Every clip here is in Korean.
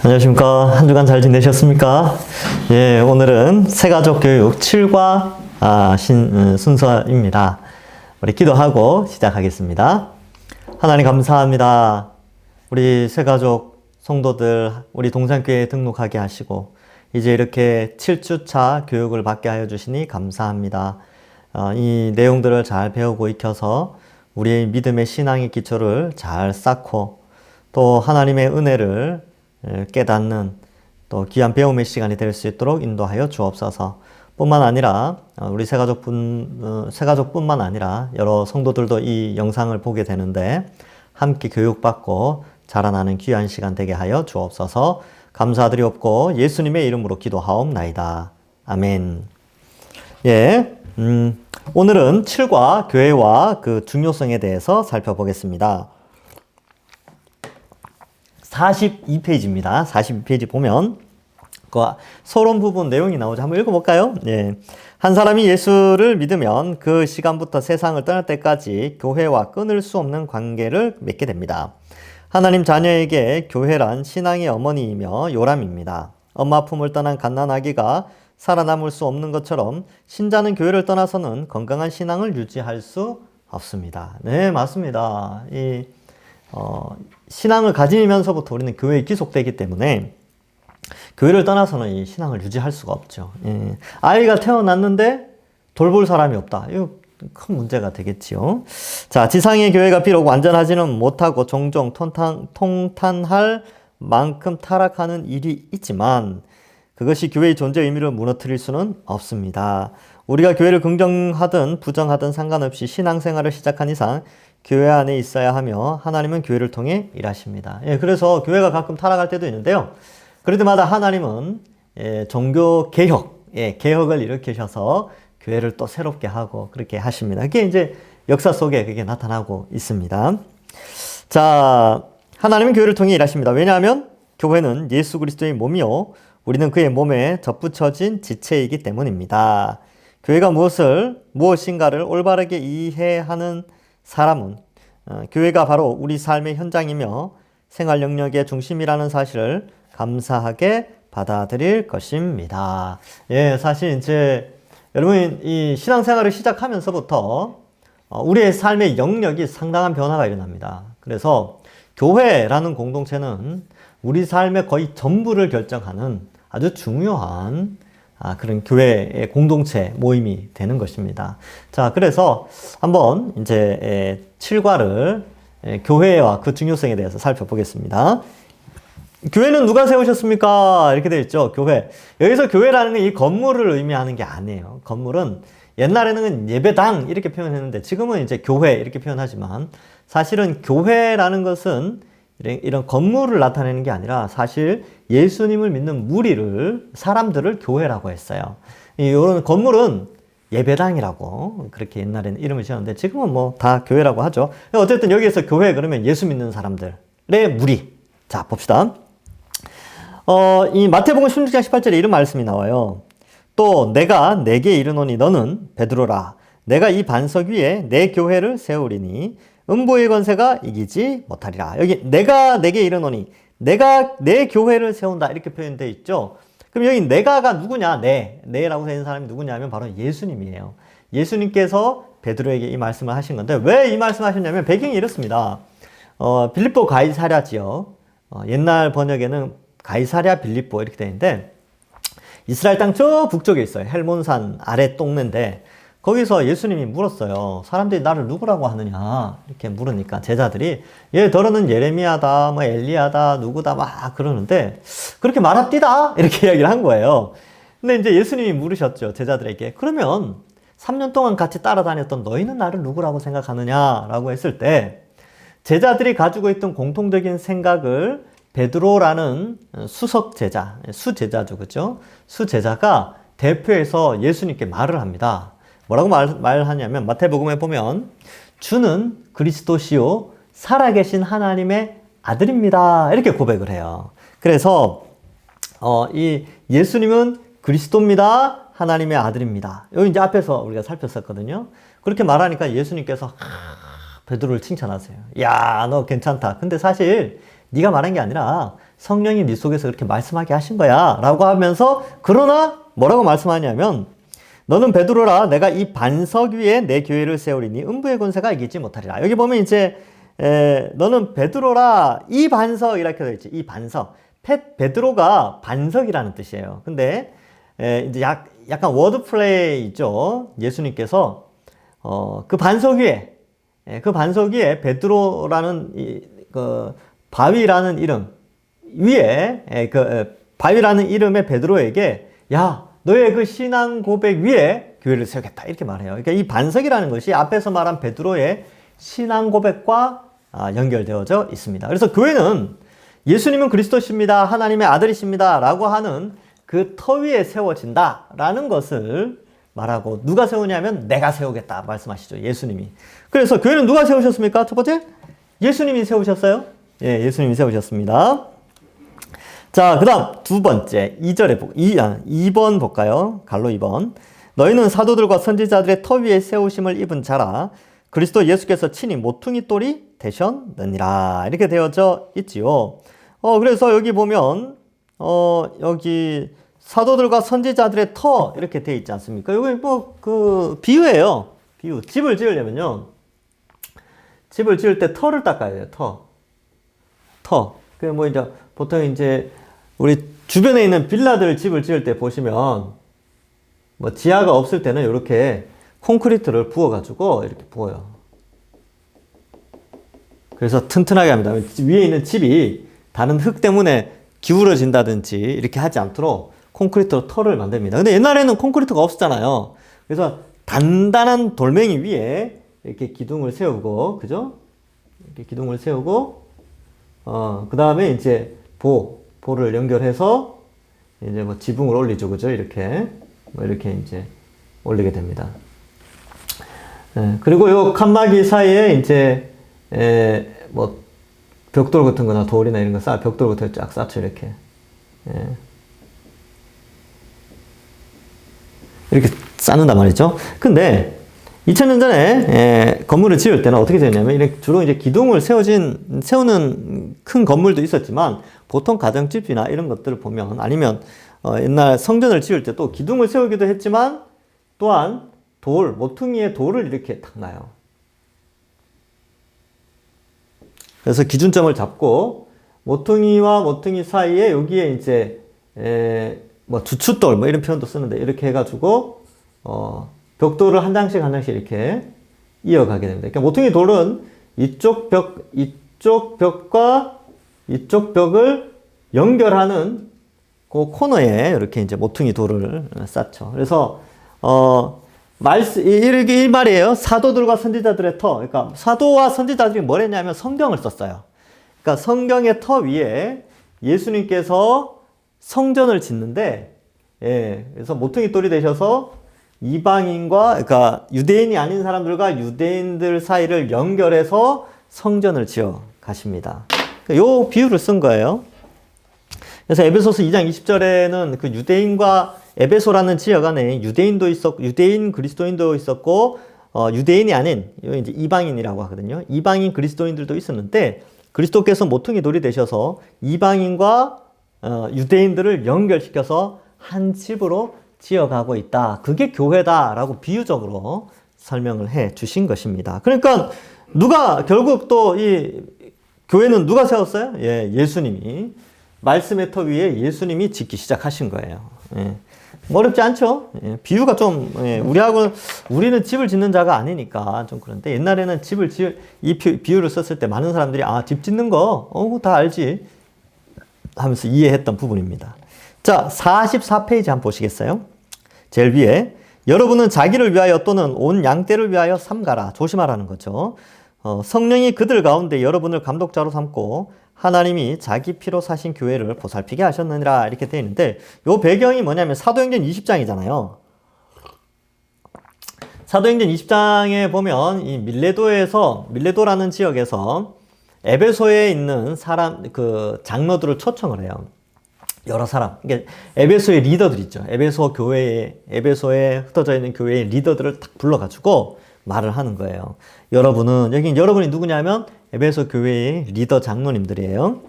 안녕하십니까. 한 주간 잘 지내셨습니까? 예, 오늘은 새가족 교육 7과 순서입니다. 우리 기도하고 시작하겠습니다. 하나님 감사합니다. 우리 새가족 성도들, 우리 동산교회에 등록하게 하시고 이제 이렇게 7주차 교육을 받게 하여 주시니 감사합니다. 이 내용들을 잘 배우고 익혀서 우리의 믿음의 신앙의 기초를 잘 쌓고 또 하나님의 은혜를 깨닫는 또 귀한 배움의 시간이 될 수 있도록 인도하여 주옵소서. 뿐만 아니라 우리 새가족뿐만 아니라 여러 성도들도 이 영상을 보게 되는데 함께 교육받고 자라나는 귀한 시간 되게 하여 주옵소서. 감사드리옵고 예수님의 이름으로 기도하옵나이다. 아멘. 예, 오늘은 7과 교회와 그 중요성에 대해서 살펴보겠습니다. 42페이지입니다. 42페이지 보면 그 서론 부분 내용이 나오죠. 한번 읽어볼까요? 예. 한 사람이 예수를 믿으면 그 시간부터 세상을 떠날 때까지 교회와 끊을 수 없는 관계를 맺게 됩니다. 하나님 자녀에게 교회란 신앙의 어머니이며 요람입니다. 엄마 품을 떠난 갓난아기가 살아남을 수 없는 것처럼 신자는 교회를 떠나서는 건강한 신앙을 유지할 수 없습니다. 네, 맞습니다. 신앙을 가지면서부터 우리는 교회에 기속되기 때문에 교회를 떠나서는 이 신앙을 유지할 수가 없죠. 예. 아이가 태어났는데 돌볼 사람이 없다. 이거 큰 문제가 되겠지요. 자, 지상의 교회가 비록 완전하지는 못하고 종종 통탄할 만큼 타락하는 일이 있지만 그것이 교회의 존재 의미를 무너뜨릴 수는 없습니다. 우리가 교회를 긍정하든 부정하든 상관없이 신앙생활을 시작한 이상 교회 안에 있어야 하며 하나님은 교회를 통해 일하십니다. 예, 그래서 교회가 가끔 타락할 때도 있는데요. 그럴 때마다 하나님은 종교 개혁, 개혁을 일으키셔서 교회를 또 새롭게 하고 그렇게 하십니다. 그게 이제 역사 속에 그게 나타나고 있습니다. 자, 하나님은 교회를 통해 일하십니다. 왜냐하면 교회는 예수 그리스도의 몸이요 우리는 그의 몸에 접붙여진 지체이기 때문입니다. 교회가 무엇인가를 올바르게 이해하는 사람은 교회가 바로 우리 삶의 현장이며 생활 영역의 중심이라는 사실을 감사하게 받아들일 것입니다. 예, 사실 이제 여러분 이 신앙생활을 시작하면서부터 우리의 삶의 영역이 상당한 변화가 일어납니다. 그래서 교회라는 공동체는 우리 삶의 거의 전부를 결정하는 아주 중요한 그런 교회의 공동체 모임이 되는 것입니다. 자, 그래서 한번 이제 7과를 교회와 그 중요성에 대해서 살펴보겠습니다. 교회는 누가 세우셨습니까? 이렇게 되어 있죠. 교회. 여기서 교회라는 건 이 건물을 의미하는 게 아니에요. 건물은 옛날에는 예배당 이렇게 표현했는데 지금은 이제 교회 이렇게 표현하지만 사실은 교회라는 것은 이런 건물을 나타내는 게 아니라 사실 예수님을 믿는 무리를, 사람들을 교회라고 했어요. 이런 건물은 예배당이라고 그렇게 옛날에는 이름을 지었는데 지금은 뭐 다 교회라고 하죠. 어쨌든 여기에서 교회 그러면 예수 믿는 사람들의 무리. 자, 봅시다. 이 마태복음 16장 18절에 이런 말씀이 나와요. 또 내가 내게 이르노니 너는 베드로라. 내가 이 반석 위에 내 교회를 세우리니 음부의 권세가 이기지 못하리라. 여기 내가 내게 이르노니 내가 내 교회를 세운다 이렇게 표현되어 있죠. 그럼 여기 내가가 누구냐? 내라고 되는 사람이 누구냐면 바로 예수님이에요. 예수님께서 베드로에게 이 말씀을 하신 건데 왜 이 말씀을 하셨냐면 배경이 이렇습니다. 빌립보 가이사랴 지역, 옛날 번역에는 가이사랴 빌립보 이렇게 되는데 이스라엘 땅 저 북쪽에 있어요. 헬몬산 아래 동네인데 거기서 예수님이 물었어요. 사람들이 나를 누구라고 하느냐 이렇게 물으니까 제자들이 너는 예레미야다 뭐 엘리야다 누구다 막 그러는데 그렇게 말합디다 이렇게 이야기를 한 거예요. 근데 이제 예수님이 물으셨죠. 제자들에게 그러면 3년 동안 같이 따라다녔던 너희는 나를 누구라고 생각하느냐라고 했을 때 제자들이 가지고 있던 공통적인 생각을 베드로라는 수제자죠. 그죠? 수제자가 대표해서 예수님께 말을 합니다. 뭐라고 말하냐면 마태복음에 보면 주는 그리스도시요 살아계신 하나님의 아들입니다. 이렇게 고백을 해요. 그래서 이 예수님은 그리스도입니다. 하나님의 아들입니다. 여기 이제 앞에서 우리가 살폈었거든요. 그렇게 말하니까 예수님께서 베드로를 칭찬하세요. 야, 너 괜찮다. 근데 사실 네가 말한 게 아니라 성령이 네 속에서 그렇게 말씀하게 하신 거야 라고 하면서, 그러나 뭐라고 말씀하냐면, 너는 베드로라, 내가 이 반석 위에 내 교회를 세우리니 음부의 권세가 이기지 못하리라. 여기 보면 이제 너는 베드로라, 이 반석 이렇게 되어 있지. 이 반석. 베드로가 반석이라는 뜻이에요. 근데 이제 약간 워드 플레이 있죠. 예수님께서 그 반석 위에 베드로라는 그 바위라는 이름 위에 바위라는 이름의 베드로에게, 야, 너의 그 신앙 고백 위에 교회를 세우겠다 이렇게 말해요. 그러니까 이 반석이라는 것이 앞에서 말한 베드로의 신앙 고백과 연결되어져 있습니다. 그래서 교회는 예수님은 그리스도십니다, 하나님의 아들이십니다 라고 하는 그 터 위에 세워진다 라는 것을 말하고, 누가 세우냐면 내가 세우겠다 말씀하시죠, 예수님이. 그래서 교회는 누가 세우셨습니까? 첫 번째, 예수님이 세우셨어요. 예, 예수님이 세우셨습니다. 자, 그 다음 두 번째 2번 볼까요? 갈로 2번. 너희는 사도들과 선지자들의 터 위에 세우심을 입은 자라, 그리스도 예수께서 친히 모퉁이 돌이 되셨느니라 이렇게 되어져 있지요. 그래서 여기 보면 여기 사도들과 선지자들의 터 이렇게 되어 있지 않습니까? 여기 뭐 그 비유예요. 비유. 집을 지으려면요, 집을 지을 때 터를 닦아야 돼요. 터. 그 뭐 이제 보통 이제 우리 주변에 있는 빌라들 집을 지을 때 보시면, 뭐 지하가 없을 때는 이렇게 콘크리트를 부어가지고 이렇게 부어요. 그래서 튼튼하게 합니다. 위에 있는 집이 다른 흙 때문에 기울어진다든지 이렇게 하지 않도록 콘크리트로 털을 만듭니다. 근데 옛날에는 콘크리트가 없었잖아요. 그래서 단단한 돌멩이 위에 이렇게 기둥을 세우고, 그죠? 이렇게 기둥을 세우고, 그 다음에 이제 보를 연결해서 이제 뭐 지붕을 올리죠. 그죠? 이렇게 이제 올리게 됩니다. 그리고 요 칸막이 사이에 이제 뭐 벽돌 같은 거나 돌이나 이런 거 벽돌 같은 거 쫙 쌓죠. 이렇게 쌓는단 말이죠. 근데 2000년 전에 건물을 지을 때는 어떻게 되냐면, 이렇게 주로 이제 기둥을 세우는 큰 건물도 있었지만, 보통 가정집이나 이런 것들을 보면, 아니면 옛날 성전을 지을 때 또 기둥을 세우기도 했지만, 또한 모퉁이에 돌을 이렇게 탁 놔요. 그래서 기준점을 잡고, 모퉁이와 모퉁이 사이에 여기에 이제 뭐 주춧돌 뭐 이런 표현도 쓰는데, 이렇게 해가지고 벽돌을 한 장씩 이렇게 이어가게 됩니다. 그러니까 모퉁이 돌은 이쪽 벽과 이쪽 벽을 연결하는 그 코너에 이렇게 이제 모퉁이 돌을 쌓죠. 그래서 이 말이에요. 사도들과 선지자들의 터. 그러니까 사도와 선지자들이 뭘 했냐면 성경을 썼어요. 그러니까 성경의 터 위에 예수님께서 성전을 짓는데, 그래서 모퉁이 돌이 되셔서 이방인과, 그러니까 유대인이 아닌 사람들과 유대인들 사이를 연결해서 성전을 지어 가십니다. 요 비유를 쓴 거예요. 그래서 에베소서 2장 20절에는 그 유대인과, 에베소라는 지역 안에 유대인도 있었고, 유대인 그리스도인도 있었고, 유대인이 아닌 이제 이방인이라고 하거든요. 이방인 그리스도인들도 있었는데, 그리스도께서 모퉁이 돌이 되셔서 이방인과 유대인들을 연결시켜서 한 집으로 지어가고 있다. 그게 교회다라고 비유적으로 설명을 해 주신 것입니다. 그러니까 결국 또 이 교회는 누가 세웠어요? 예수님이. 말씀의 터 위에 예수님이 짓기 시작하신 거예요. 어렵지 않죠? 비유가 좀, 우리는 집을 짓는 자가 아니니까 좀 그런데, 옛날에는 이 비유를 썼을 때 많은 사람들이, 집 짓는 거, 다 알지 하면서 이해했던 부분입니다. 자, 44페이지 한번 보시겠어요? 제일 위에, 여러분은 자기를 위하여 또는 온 양떼를 위하여 삼가라. 조심하라는 거죠. 성령이 그들 가운데 여러분을 감독자로 삼고 하나님이 자기 피로 사신 교회를 보살피게 하셨느니라 이렇게 되어 있는데, 요 배경이 뭐냐면 사도행전 20장이잖아요. 사도행전 20장에 보면 이 밀레도라는 지역에서 에베소에 있는 장로들을 초청을 해요. 여러 사람. 그러니까 에베소의 리더들 있죠. 에베소에 흩어져 있는 교회의 리더들을 딱 불러가지고 말을 하는 거예요. 여러분이 누구냐면 에베소 교회의 리더 장로님들이에요.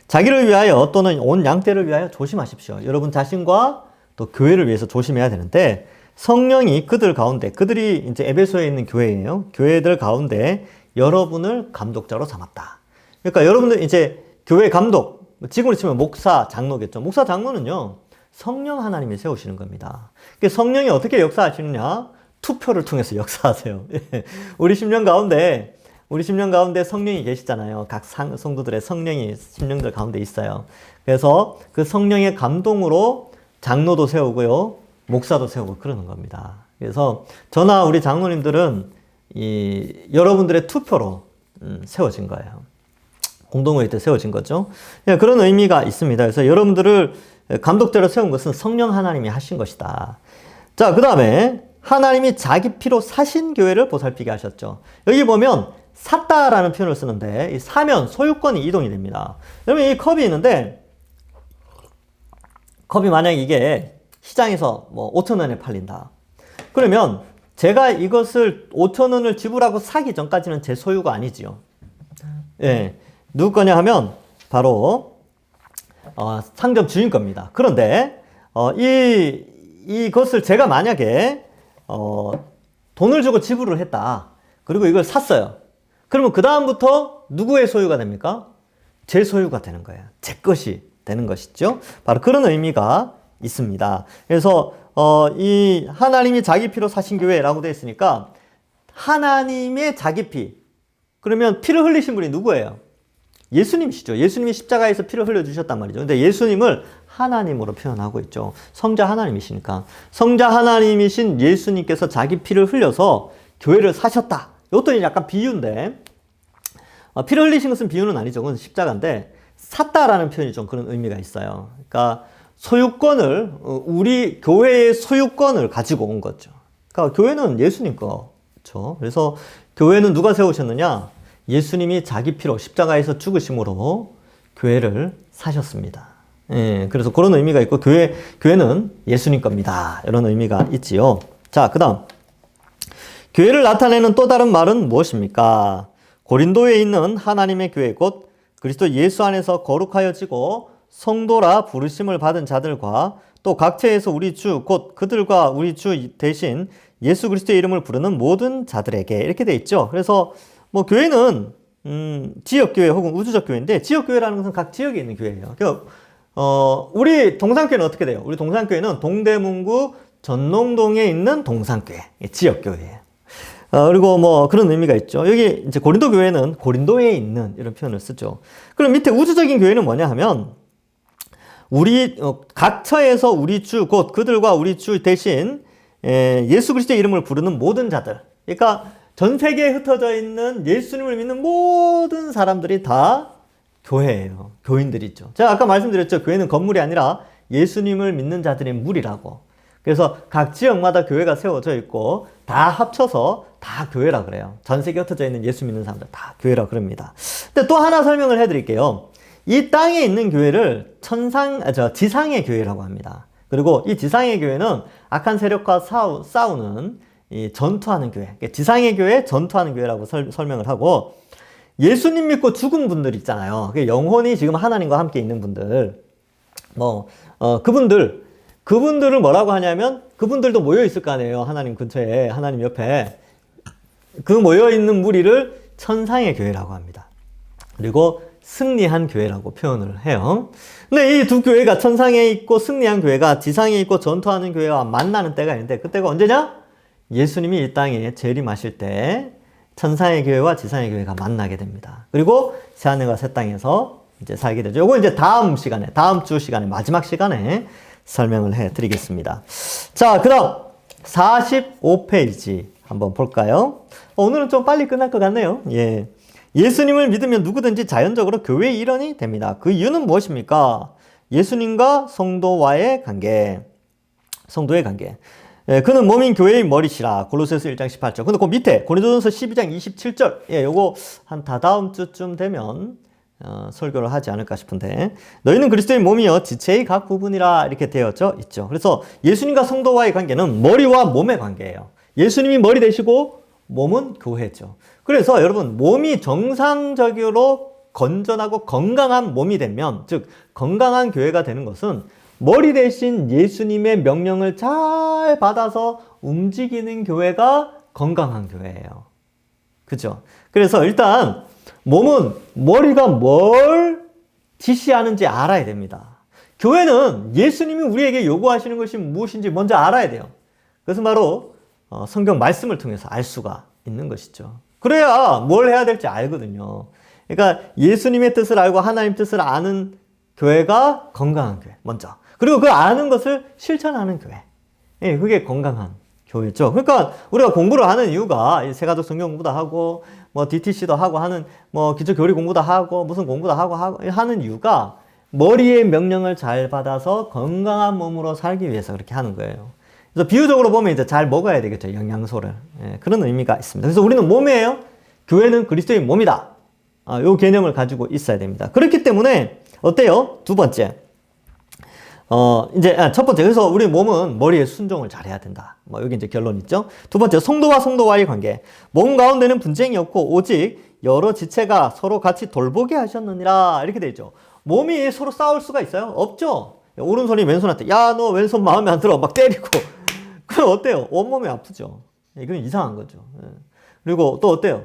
자기를 위하여 또는 온 양떼를 위하여 조심하십시오. 여러분 자신과 또 교회를 위해서 조심해야 되는데 성령이 그들 가운데, 그들이 이제 에베소에 있는 교회예요. 교회들 가운데 여러분을 감독자로 삼았다. 그러니까 여러분들 이제 교회 감독, 지금으로 치면 목사, 장로겠죠. 목사, 장로는요, 성령 하나님이 세우시는 겁니다. 성령이 어떻게 역사하시느냐? 투표를 통해서 역사하세요. 우리 10년 가운데 성령이 계시잖아요. 각 성도들의 성령이 심령들 가운데 있어요. 그래서 그 성령의 감동으로 장로도 세우고요, 목사도 세우고 그러는 겁니다. 그래서 저나 우리 장로님들은 여러분들의 투표로 세워진 거예요. 공동회의 때 세워진 거죠. 그런 의미가 있습니다. 그래서 여러분들을 감독자로 세운 것은 성령 하나님이 하신 것이다. 자, 그 다음에 하나님이 자기 피로 사신 교회를 보살피게 하셨죠. 여기 보면 샀다라는 표현을 쓰는데 이 사면 소유권이 이동이 됩니다. 여러분 이 컵이 있는데 컵이 만약 이게 시장에서 뭐 5,000원에 팔린다. 그러면 제가 이것을 5,000원을 지불하고 사기 전까지는 제 소유가 아니지요. 예. 누구 거냐 하면 바로 상점 주인 겁니다. 그런데 이것을 제가 만약에 돈을 주고 지불을 했다. 그리고 이걸 샀어요. 그러면 그 다음부터 누구의 소유가 됩니까? 제 소유가 되는 거예요. 제 것이 되는 것이죠. 바로 그런 의미가 있습니다. 그래서 이 하나님이 자기 피로 사신 교회라고 되어 있으니까 하나님의 자기 피. 그러면 피를 흘리신 분이 누구예요? 예수님이시죠. 예수님이 십자가에서 피를 흘려주셨단 말이죠. 근데 예수님을 하나님으로 표현하고 있죠. 성자 하나님이시니까. 성자 하나님이신 예수님께서 자기 피를 흘려서 교회를 사셨다. 이것도 약간 비유인데, 피를 흘리신 것은 비유는 아니죠. 그건 십자가인데, 샀다라는 표현이 좀 그런 의미가 있어요. 그러니까 소유권을, 우리 교회의 소유권을 가지고 온 거죠. 그러니까 교회는 예수님 거죠. 그래서 교회는 누가 세우셨느냐? 예수님이 자기 피로 십자가에서 죽으심으로 교회를 사셨습니다. 예, 그래서 그런 의미가 있고 교회는 예수님 겁니다. 이런 의미가 있지요. 자, 그 다음 교회를 나타내는 또 다른 말은 무엇입니까? 고린도에 있는 하나님의 교회 곧 그리스도 예수 안에서 거룩하여지고 성도라 부르심을 받은 자들과 또 각처에서 우리 주 곧 그들과 우리 주 대신 예수 그리스도의 이름을 부르는 모든 자들에게 이렇게 돼 있죠. 그래서 뭐 교회는 지역교회 혹은 우주적 교회인데 지역교회라는 것은 각 지역에 있는 교회예요. 그러니까 우리 동산교회는 어떻게 돼요? 우리 동산교회는 동대문구 전농동에 있는 동산교회, 지역교회예요. 그리고 뭐 그런 의미가 있죠. 여기 이제 고린도 교회는 고린도에 있는 이런 표현을 쓰죠. 그럼 밑에 우주적인 교회는 뭐냐 하면 우리 각처에서 우리 주 곧 그들과 우리 주 대신 예수 그리스도의 이름을 부르는 모든 자들. 그러니까 전 세계에 흩어져 있는 예수님을 믿는 모든 사람들이 다 교회예요. 교인들이죠. 제가 아까 말씀드렸죠. 교회는 건물이 아니라 예수님을 믿는 자들의 무리라고. 그래서 각 지역마다 교회가 세워져 있고 다 합쳐서 다 교회라 그래요. 전 세계에 흩어져 있는 예수 믿는 사람들 다 교회라 그럽니다. 근데 또 하나 설명을 해드릴게요. 이 땅에 있는 교회를 지상의 교회라고 합니다. 그리고 이 지상의 교회는 악한 세력과 싸우는 전투하는 교회, 지상의 교회, 전투하는 교회라고 설명을 하고 예수님 믿고 죽은 분들 있잖아요. 영혼이 지금 하나님과 함께 있는 분들, 그분들을 뭐라고 하냐면 그분들도 모여 있을 거 아니에요. 하나님 근처에, 하나님 옆에 그 모여 있는 무리를 천상의 교회라고 합니다. 그리고 승리한 교회라고 표현을 해요. 근데 이 두 교회가 천상에 있고 승리한 교회가 지상에 있고 전투하는 교회와 만나는 때가 있는데 그때가 언제냐? 예수님이 이 땅에 재림하실 때 천상의 교회와 지상의 교회가 만나게 됩니다. 그리고 새하늘과 새 땅에서 이제 살게 되죠. 이거 이제 다음 주 시간에 마지막 시간에 설명을 해 드리겠습니다. 자, 그다음 45페이지 한번 볼까요? 오늘은 좀 빨리 끝날 것 같네요. 예. 예수님을 믿으면 누구든지 자연적으로 교회의 일원이 됩니다. 그 이유는 무엇입니까? 예수님과 성도의 관계. 예, 그는 몸인 교회의 머리시라. 골로새서 1장 18절. 근데 그 밑에 고린도전서 12장 27절. 예, 요거 한 다다음 주쯤 되면 설교를 하지 않을까 싶은데 너희는 그리스도의 몸이여 지체의 각 부분이라 이렇게 되어져 있죠. 그래서 예수님과 성도와의 관계는 머리와 몸의 관계예요. 예수님이 머리 되시고 몸은 교회죠. 그래서 여러분 몸이 정상적으로 건전하고 건강한 몸이 되면, 즉 건강한 교회가 되는 것은 머리 대신 예수님의 명령을 잘 받아서 움직이는 교회가 건강한 교회예요. 그죠? 그래서 일단 몸은 머리가 뭘 지시하는지 알아야 됩니다. 교회는 예수님이 우리에게 요구하시는 것이 무엇인지 먼저 알아야 돼요. 그것은 바로 성경 말씀을 통해서 알 수가 있는 것이죠. 그래야 뭘 해야 될지 알거든요. 그러니까 예수님의 뜻을 알고 하나님 뜻을 아는 교회가 건강한 교회, 먼저. 그리고 그 아는 것을 실천하는 교회. 예, 그게 건강한 교회죠. 그러니까 우리가 공부를 하는 이유가 세가족 성경 공부도 하고 뭐 DTC도 하고 하는 뭐 기초 교리 공부도 하고 무슨 공부도 하고 하는 이유가 머리의 명령을 잘 받아서 건강한 몸으로 살기 위해서 그렇게 하는 거예요. 그래서 비유적으로 보면 이제 잘 먹어야 되겠죠. 영양소를. 예, 그런 의미가 있습니다. 그래서 우리는 몸이에요. 교회는 그리스도의 몸이다. 요 개념을 가지고 있어야 됩니다. 그렇기 때문에 어때요? 두 번째. 이제 첫 번째. 그래서 우리 몸은 머리에 순종을 잘해야 된다. 뭐 여기 이제 결론 있죠. 두 번째, 성도와 성도와의 관계. 몸 가운데는 분쟁이 없고 오직 여러 지체가 서로 같이 돌보게 하셨느니라. 이렇게 돼 있죠. 몸이 서로 싸울 수가 있어요? 없죠. 오른손이 왼손한테 야, 너 왼손 마음에 안 들어 막 때리고 그럼 어때요? 온몸이 아프죠. 이건 이상한 거죠. 그리고 또 어때요?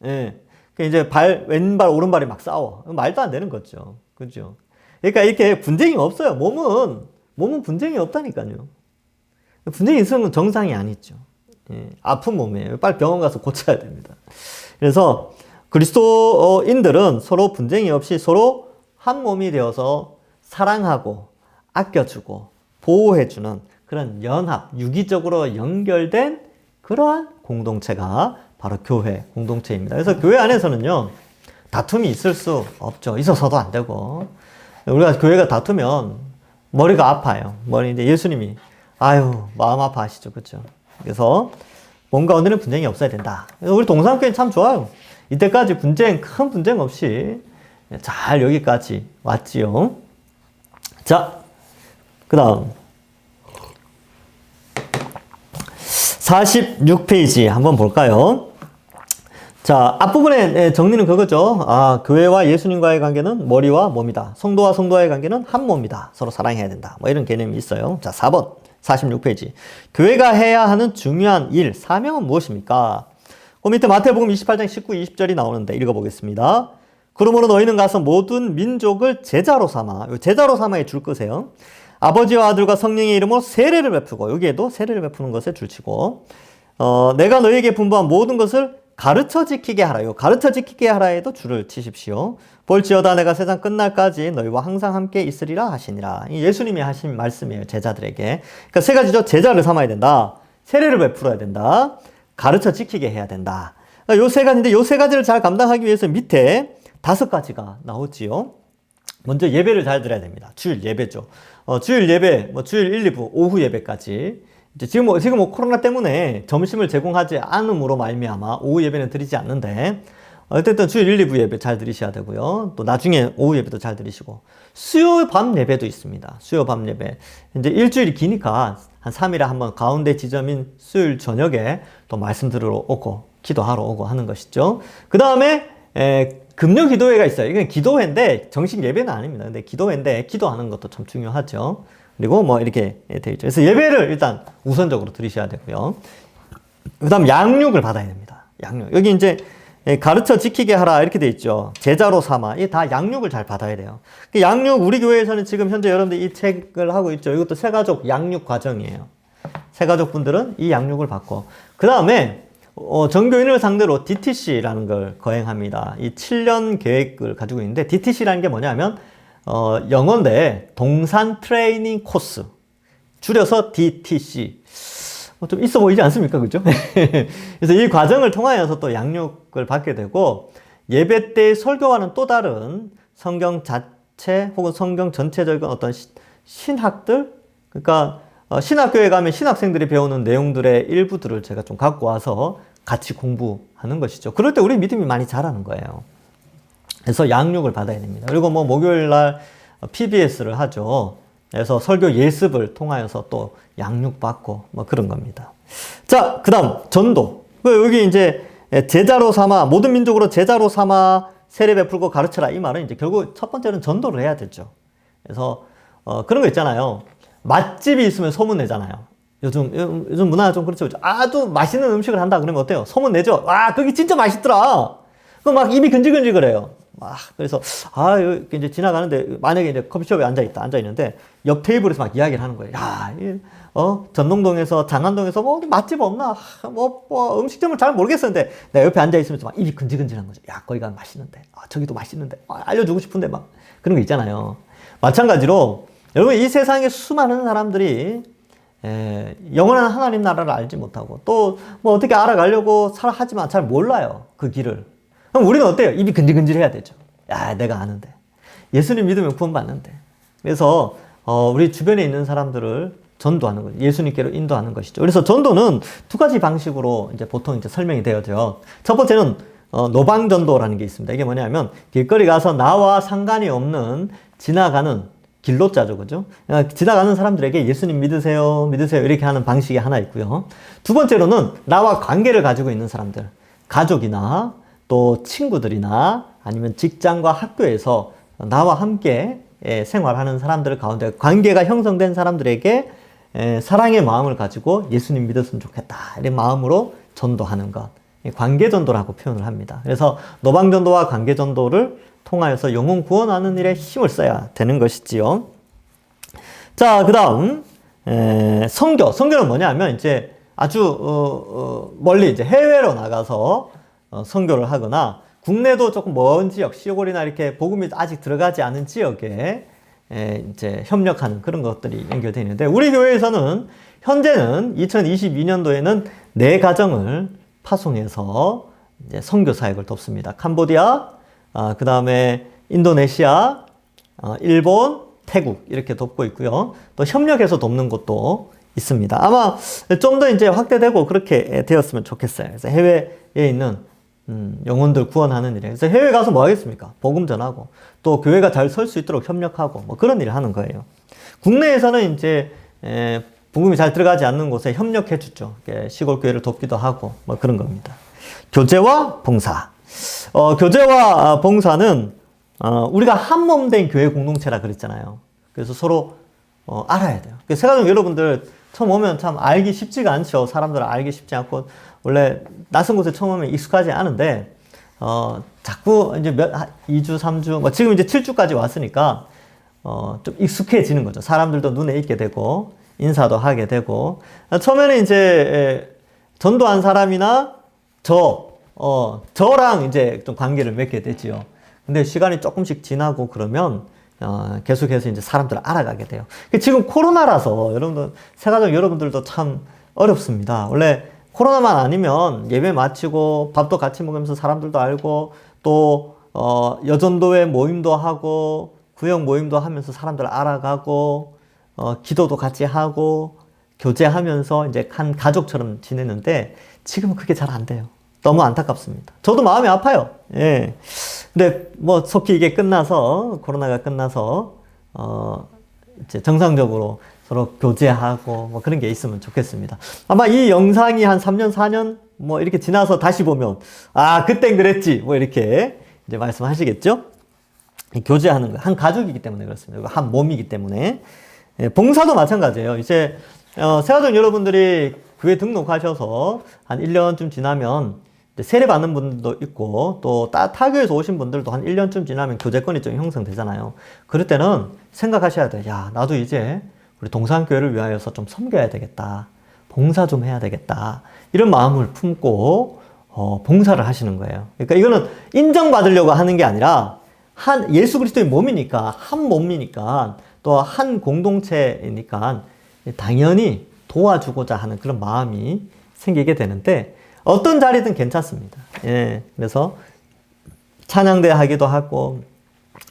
예. 이제 왼발 오른발이 막 싸워. 말도 안 되는 거죠. 그죠? 그러니까 이렇게 분쟁이 없어요. 몸은 분쟁이 없다니까요. 분쟁이 있으면 정상이 아니죠. 예, 아픈 몸이에요. 빨리 병원 가서 고쳐야 됩니다. 그래서 그리스도인들은 서로 분쟁이 없이 서로 한 몸이 되어서 사랑하고 아껴주고 보호해주는 그런 연합, 유기적으로 연결된 그러한 공동체가 바로 교회 공동체입니다. 그래서 교회 안에서는요, 다툼이 있을 수 없죠. 있어서도 안 되고. 우리가 교회가 다투면 머리가 아파요. 이제 예수님이 아유 마음 아파하시죠, 그렇죠? 그래서 몸 가운데는 분쟁이 없어야 된다. 그래서 우리 동산교회 참 좋아요. 이때까지 큰 분쟁 없이 잘 여기까지 왔지요. 자, 그다음 46페이지 한번 볼까요? 자, 앞부분에 정리는 그거죠. 교회와 예수님과의 관계는 머리와 몸이다. 성도와 성도와의 관계는 한 몸이다. 서로 사랑해야 된다. 뭐 이런 개념이 있어요. 자, 4번 46페이지. 교회가 해야 하는 중요한 일, 사명은 무엇입니까? 그 밑에 마태복음 28장 19, 20절이 나오는데 읽어보겠습니다. 그러므로 너희는 가서 모든 민족을 제자로 삼아, 제자로 삼아에 줄 거세요. 아버지와 아들과 성령의 이름으로 세례를 베푸고, 여기에도 세례를 베푸는 것에 줄치고, 내가 너희에게 분부한 모든 것을 가르쳐 지키게 하라. 요 가르쳐 지키게 하라에도 줄을 치십시오. 볼지어다 내가 세상 끝날까지 너희와 항상 함께 있으리라 하시니라. 예수님이 하신 말씀이에요, 제자들에게. 그러니까 세 가지죠. 제자를 삼아야 된다. 세례를 베풀어야 된다. 가르쳐 지키게 해야 된다. 요 세 가지인데 요 세 가지를 잘 감당하기 위해서 밑에 5가지가 나오지요. 먼저 예배를 잘 드려야 됩니다. 주일 예배죠. 주일 예배, 주일 1, 2부, 오후 예배까지. 이제 지금 코로나 때문에 점심을 제공하지 않음으로 말미암아 오후 예배는 드리지 않는데, 어쨌든 주일 1, 2부 예배 잘 드리셔야 되고요. 또 나중에 오후 예배도 잘 드리시고, 수요 밤 예배도 있습니다. 수요 밤 예배. 이제 일주일이 기니까 한 3일에 한번 가운데 지점인 수요일 저녁에 또 말씀 들으러 오고, 기도하러 오고 하는 것이죠. 그 다음에, 금요 기도회가 있어요. 이건 기도회인데 정식 예배는 아닙니다. 근데 기도회인데 기도하는 것도 참 중요하죠. 그리고 이렇게 되어 있죠. 그래서 예배를 일단 우선적으로 드리셔야 되고요. 그 다음 양육을 받아야 됩니다. 양육. 여기 이제 가르쳐 지키게 하라 이렇게 되어 있죠. 제자로 삼아. 이게 다 양육을 잘 받아야 돼요. 양육, 우리 교회에서는 지금 현재 여러분들 이 책을 하고 있죠. 이것도 새가족 양육 과정이에요. 새가족 분들은 이 양육을 받고, 그 다음에 전교인을 상대로 DTC라는 걸 거행합니다. 이 7년 계획을 가지고 있는데, DTC라는 게 뭐냐면 영어인데 동산 트레이닝 코스, 줄여서 DTC. 좀 있어 보이지 않습니까? 그죠? 그래서 이 과정을 통하여서 또 양육을 받게 되고, 예배 때 설교와는 또 다른 성경 자체 혹은 성경 전체적인 어떤 신학들, 그러니까 신학교에 가면 신학생들이 배우는 내용들의 일부들을 제가 좀 갖고 와서 같이 공부하는 것이죠. 그럴 때 우리 믿음이 많이 자라는 거예요. 그래서 양육을 받아야 됩니다. 그리고 목요일 날 PBS를 하죠. 그래서 설교 예습을 통하여서 또 양육받고 그런 겁니다. 자, 그 다음 전도. 여기 이제 제자로 삼아, 모든 민족으로 제자로 삼아 세례 베풀고 가르쳐라. 이 말은 이제 결국 첫 번째는 전도를 해야 되죠. 그래서 그런 거 있잖아요. 맛집이 있으면 소문 내잖아요. 요즘 문화가 좀 그렇죠. 아주 맛있는 음식을 한다 그러면 어때요? 소문 내죠. 와, 거기 진짜 맛있더라. 그 막 입이 근질근질거려요. 막 그래서 여기 이제 지나가는데 만약에 이제 커피숍에 앉아 있는데 옆 테이블에서 막 이야기를 하는 거예요. 야, 전농동에서 장안동에서 뭐 맛집 없나? 뭐 음식점을 잘 모르겠었는데 내가 옆에 앉아 있으면서 막 입이 근질근질한 거죠. 야, 거기가 맛있는데. 저기도 맛있는데. 알려주고 싶은데 막 그런 거 있잖아요. 마찬가지로 여러분 이 세상에 수많은 사람들이 영원한 하나님 나라를 알지 못하고 또 뭐 어떻게 알아가려고 하지만 잘 몰라요. 그 길을. 그럼 우리는 어때요? 입이 근질근질해야 되죠. 야, 내가 아는데. 예수님 믿으면 구원받는데. 그래서 우리 주변에 있는 사람들을 전도하는 거죠. 예수님께로 인도하는 것이죠. 그래서 전도는 두 가지 방식으로 이제 보통 이제 설명이 되어져. 첫 번째는 노방전도라는 게 있습니다. 이게 뭐냐면 길거리 가서 나와 상관이 없는 지나가는 길로자죠, 그죠? 지나가는 사람들에게 예수님 믿으세요, 믿으세요 이렇게 하는 방식이 하나 있고요. 두 번째로는 나와 관계를 가지고 있는 사람들, 가족이나 또 친구들이나 아니면 직장과 학교에서 나와 함께 생활하는 사람들 가운데 관계가 형성된 사람들에게 사랑의 마음을 가지고 예수님 믿었으면 좋겠다 이런 마음으로 전도하는 것, 관계전도라고 표현을 합니다. 그래서 노방전도와 관계전도를 통하여서 영혼 구원하는 일에 힘을 써야 되는 것이지요. 자, 그 다음 선교는 뭐냐면 이제 아주 멀리 이제 해외로 나가서 선교를 하거나 국내도 조금 먼 지역, 시골이나 이렇게 복음이 아직 들어가지 않은 지역에 이제 협력하는 그런 것들이 연결되어 있는데 우리 교회에서는 현재는 2022년도에는 4가정을 파송해서 이제 선교 사역을 돕습니다. 캄보디아, 그 다음에 인도네시아, 일본, 태국 이렇게 돕고 있고요. 또 협력해서 돕는 곳도 있습니다. 아마 좀 더 이제 확대되고 그렇게 되었으면 좋겠어요. 그래서 해외에 있는 영혼들 구원하는 일에. 그래서 해외 가서 뭐 하겠습니까? 복음 전하고 또 교회가 잘 설 수 있도록 협력하고 뭐 그런 일을 하는 거예요. 국내에서는 이제 복음이 잘 들어가지 않는 곳에 협력해 주죠. 시골 교회를 돕기도 하고 뭐 그런 겁니다. 교제와 봉사. 교제와 봉사는 우리가 한 몸 된 교회 공동체라 그랬잖아요. 그래서 서로 알아야 돼요. 세가족 여러분들 처음 오면 참 알기 쉽지가 않죠. 사람들을 알기 쉽지 않고 원래 낯선 곳에 처음 오면 익숙하지 않은데 자꾸 이제 2주, 3주, 뭐 지금 이제 7주까지 왔으니까 좀 익숙해지는 거죠. 사람들도 눈에 익게 되고 인사도 하게 되고 처음에는 이제 전도한 사람이나 저랑 이제 좀 관계를 맺게 되지요. 근데 시간이 조금씩 지나고 그러면 계속해서 이제 사람들을 알아가게 돼요. 지금 코로나라서 여러분들, 세가족 여러분들도 참 어렵습니다. 원래 코로나만 아니면 예배 마치고 밥도 같이 먹으면서 사람들도 알고 또 여전도회 모임도 하고 구역 모임도 하면서 사람들 알아가고 기도도 같이 하고 교제하면서 이제 한 가족처럼 지내는데 지금은 그게 잘 안 돼요. 너무 안타깝습니다. 저도 마음이 아파요. 예. 근데 뭐 속히 이게 끝나서 코로나가 끝나서 이제 정상적으로 서로 교제하고 뭐 그런 게 있으면 좋겠습니다. 아마 이 영상이 한 3년, 4년 뭐 이렇게 지나서 다시 보면 그땐 그랬지 뭐 이렇게 이제 말씀하시겠죠? 교제하는 거 한 가족이기 때문에 그렇습니다. 한 몸이기 때문에. 예, 봉사도 마찬가지예요. 이제 세가족 여러분들이 교회 등록하셔서 한 1년쯤 지나면 세례 받는 분들도 있고 또 타교에서 오신 분들도 한 1년쯤 지나면 교제권이 좀 형성되잖아요. 그럴 때는 생각하셔야 돼요. 야, 나도 이제 우리 동산교회를 위하여서 좀 섬겨야 되겠다. 봉사 좀 해야 되겠다. 이런 마음을 품고 봉사를 하시는 거예요. 그러니까 이거는 인정받으려고 하는 게 아니라 예수 그리스도의 몸이니까 한 몸이니까 또 한 공동체이니까 당연히 도와주고자 하는 그런 마음이 생기게 되는데 어떤 자리든 괜찮습니다. 예, 그래서 찬양대 하기도 하고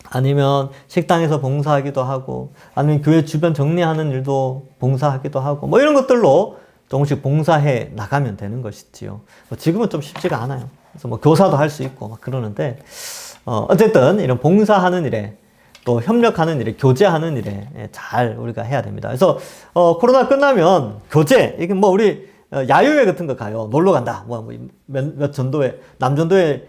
아니면 식당에서 봉사하기도 하고 아니면 교회 주변 정리하는 일도 봉사하기도 하고 뭐 이런 것들로 조금씩 봉사해 나가면 되는 것이지요. 지금은 좀 쉽지가 않아요. 그래서 뭐 교사도 할 수 있고 막 그러는데 어쨌든 이런 봉사하는 일에 또 협력하는 일에 교제하는 일에 잘 우리가 해야 됩니다. 그래서 코로나 끝나면 교제 이게 뭐 우리 야유회 같은 거 가요. 놀러 간다. 몇 전도회 남전도회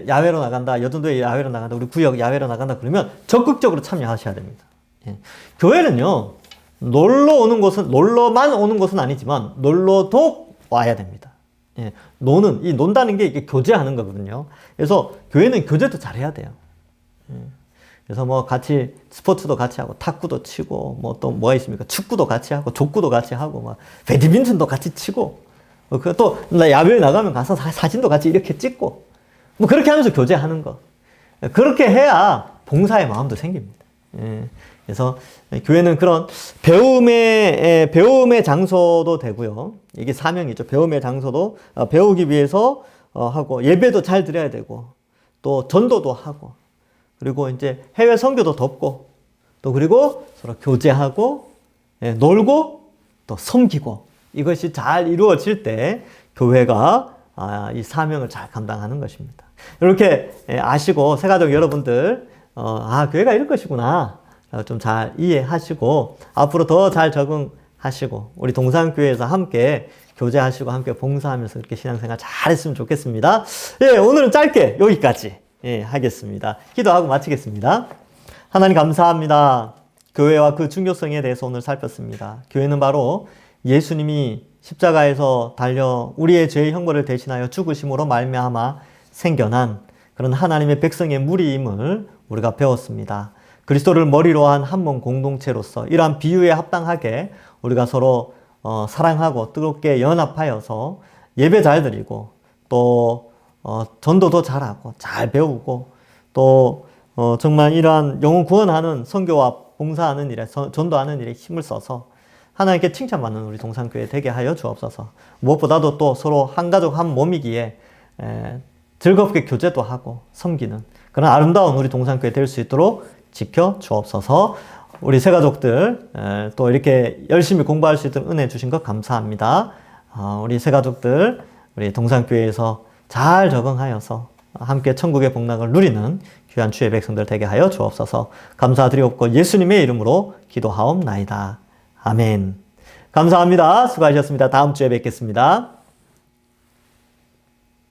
야외로 나간다, 여전도에 야외로 나간다, 우리 구역 야외로 나간다 그러면 적극적으로 참여하셔야 됩니다. 예. 교회는요, 놀러만 오는 곳은 아니지만 놀러도 와야 됩니다. 예. 논다는 게 이게 교제하는 거거든요. 그래서 교회는 교제도 잘해야 돼요. 예. 그래서 뭐 같이 스포츠도 같이 하고 탁구도 치고 뭐 또 뭐가 있습니까? 축구도 같이 하고 족구도 같이 하고 막 배드민턴도 같이 치고 또 야외에 나가면 가서 사진도 같이 이렇게 찍고 뭐 그렇게 하면서 교제하는 거. 그렇게 해야 봉사의 마음도 생깁니다. 예. 그래서 교회는 그런 배움의 장소도 되고요. 이게 사명이죠. 배움의 장소도 배우기 위해서 하고 예배도 잘 드려야 되고 또 전도도 하고 그리고 이제 해외 선교도 돕고 또 그리고 서로 교제하고 놀고 또 섬기고 이것이 잘 이루어질 때 교회가 이 사명을 잘 감당하는 것입니다. 이렇게 아시고 새가족 여러분들 교회가 이럴 것이구나 좀 잘 이해하시고 앞으로 더 잘 적응하시고 우리 동산교회에서 함께 교제하시고 함께 봉사하면서 이렇게 신앙생활 잘 했으면 좋겠습니다. 예, 오늘은 짧게 여기까지 하겠습니다. 기도하고 마치겠습니다. 하나님 감사합니다. 교회와 그 중요성에 대해서 오늘 살폈습니다. 교회는 바로 예수님이 십자가에서 달려 우리의 죄의 형벌을 대신하여 죽으심으로 말미암아 생겨난 그런 하나님의 백성의 무리임을 우리가 배웠습니다. 그리스도를 머리로 한 한 몸 공동체로서 이러한 비유에 합당하게 우리가 서로 사랑하고 뜨겁게 연합하여서 예배 잘 드리고 또 전도도 잘하고 잘 배우고 또 정말 이러한 영혼 구원하는 선교와 봉사하는 일에 전도하는 일에 힘을 써서 하나님께 칭찬받는 우리 동산교회 되게 하여 주옵소서. 무엇보다도 또 서로 한 가족 한 몸이기에 즐겁게 교제도 하고 섬기는 그런 아름다운 우리 동산교회 될 수 있도록 지켜 주옵소서. 우리 새가족들 또 이렇게 열심히 공부할 수 있도록 은혜 주신 것 감사합니다. 우리 새가족들 우리 동산교회에서 잘 적응하여서 함께 천국의 복락을 누리는 귀한 주의 백성들 되게 하여 주옵소서. 감사드리옵고 예수님의 이름으로 기도하옵나이다. 아멘. 감사합니다. 수고하셨습니다. 다음 주에 뵙겠습니다.